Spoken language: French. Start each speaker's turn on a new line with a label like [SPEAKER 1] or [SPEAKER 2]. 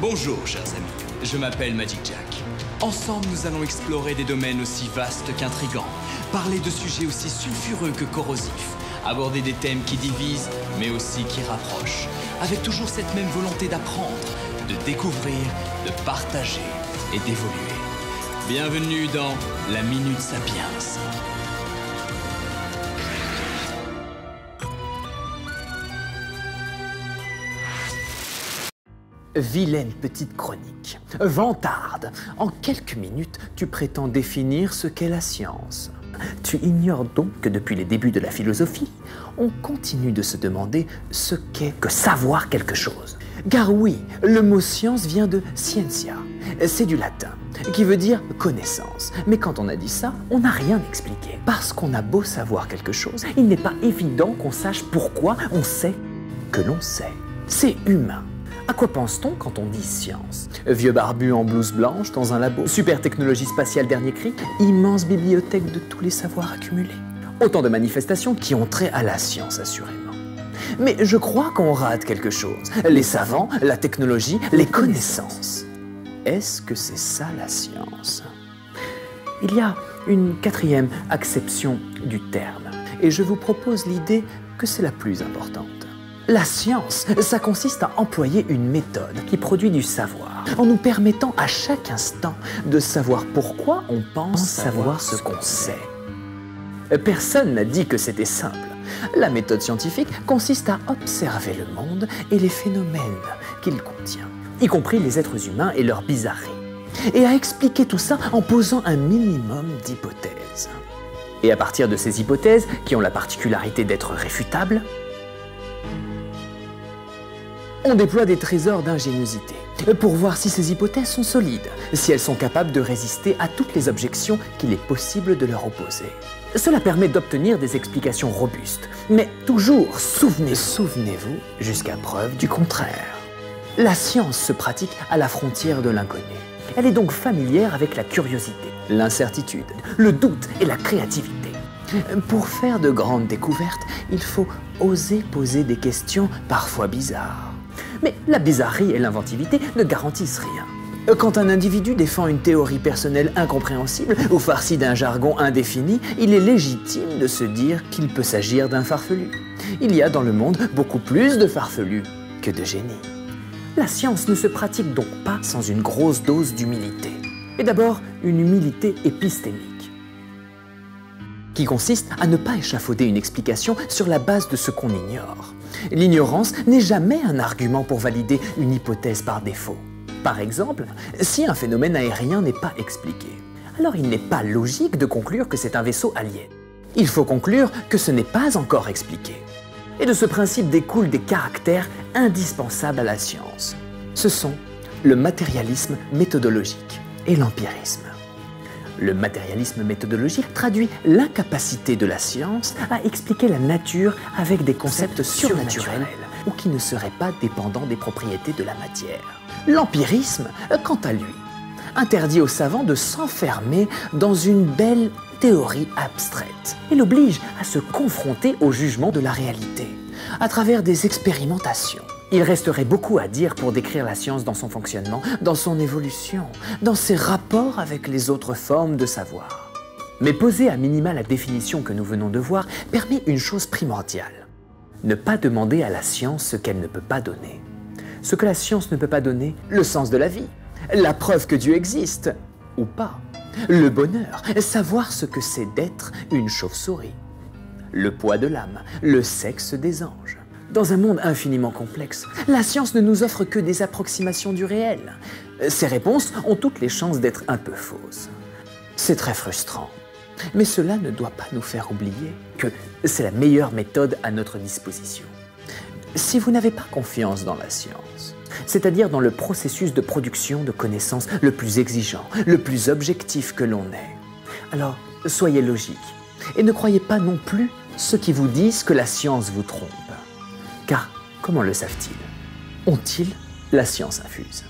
[SPEAKER 1] Bonjour, chers amis. Je m'appelle Magic Jack. Ensemble, nous allons explorer des domaines aussi vastes qu'intrigants, parler de sujets aussi sulfureux que corrosifs, aborder des thèmes qui divisent, mais aussi qui rapprochent, avec toujours cette même volonté d'apprendre, de découvrir, de partager et d'évoluer. Bienvenue dans la Minute Sapiens.
[SPEAKER 2] Vilaine petite chronique, vantarde, en quelques minutes, tu prétends définir ce qu'est la science. Tu ignores donc que depuis les débuts de la philosophie, on continue de se demander ce qu'est que savoir quelque chose. Car oui, le mot science vient de scientia, c'est du latin, qui veut dire connaissance. Mais quand on a dit ça, on n'a rien expliqué. Parce qu'on a beau savoir quelque chose, il n'est pas évident qu'on sache pourquoi on sait que l'on sait. C'est humain. À quoi pense-t-on quand on dit science? Vieux barbu en blouse blanche dans un labo, super technologie spatiale dernier cri, immense bibliothèque de tous les savoirs accumulés. Autant de manifestations qui ont trait à la science, assurément. Mais je crois qu'on rate quelque chose. Les savants, la technologie, les connaissances. Est-ce que c'est ça la science? Il y a une quatrième acception du terme, et je vous propose l'idée que c'est la plus importante. La science, ça consiste à employer une méthode qui produit du savoir, en nous permettant à chaque instant de savoir pourquoi on pense savoir ce qu'on sait. Personne n'a dit que c'était simple. La méthode scientifique consiste à observer le monde et les phénomènes qu'il contient, y compris les êtres humains et leurs bizarreries, et à expliquer tout ça en posant un minimum d'hypothèses. Et à partir de ces hypothèses, qui ont la particularité d'être réfutables, on déploie des trésors d'ingéniosité pour voir si ces hypothèses sont solides, si elles sont capables de résister à toutes les objections qu'il est possible de leur opposer. Cela permet d'obtenir des explications robustes, mais toujours, souvenez-vous, jusqu'à preuve du contraire. La science se pratique à la frontière de l'inconnu. Elle est donc familière avec la curiosité, l'incertitude, le doute et la créativité. Pour faire de grandes découvertes, il faut oser poser des questions parfois bizarres. Mais la bizarrerie et l'inventivité ne garantissent rien. Quand un individu défend une théorie personnelle incompréhensible ou farcie d'un jargon indéfini, il est légitime de se dire qu'il peut s'agir d'un farfelu. Il y a dans le monde beaucoup plus de farfelus que de génies. La science ne se pratique donc pas sans une grosse dose d'humilité. Et d'abord, une humilité épistémique, qui consiste à ne pas échafauder une explication sur la base de ce qu'on ignore. L'ignorance n'est jamais un argument pour valider une hypothèse par défaut. Par exemple, si un phénomène aérien n'est pas expliqué, alors il n'est pas logique de conclure que c'est un vaisseau alien. Il faut conclure que ce n'est pas encore expliqué. Et de ce principe découlent des caractères indispensables à la science. Ce sont le matérialisme méthodologique et l'empirisme. Le matérialisme méthodologique traduit l'incapacité de la science à expliquer la nature avec des concepts surnaturels ou qui ne seraient pas dépendants des propriétés de la matière. L'empirisme, quant à lui, interdit aux savants de s'enfermer dans une belle théorie abstraite et l'oblige à se confronter au jugement de la réalité à travers des expérimentations. Il resterait beaucoup à dire pour décrire la science dans son fonctionnement, dans son évolution, dans ses rapports avec les autres formes de savoir. Mais poser à minima la définition que nous venons de voir permet une chose primordiale. Ne pas demander à la science ce qu'elle ne peut pas donner. Ce que la science ne peut pas donner, le sens de la vie, la preuve que Dieu existe, ou pas, le bonheur, savoir ce que c'est d'être une chauve-souris, le poids de l'âme, le sexe des anges. Dans un monde infiniment complexe, la science ne nous offre que des approximations du réel. Ces réponses ont toutes les chances d'être un peu fausses. C'est très frustrant, mais cela ne doit pas nous faire oublier que c'est la meilleure méthode à notre disposition. Si vous n'avez pas confiance dans la science, c'est-à-dire dans le processus de production de connaissances le plus exigeant, le plus objectif que l'on ait, alors soyez logique et ne croyez pas non plus ceux qui vous disent que la science vous trompe. Car, comment le savent-ils? Ont-ils la science infuse?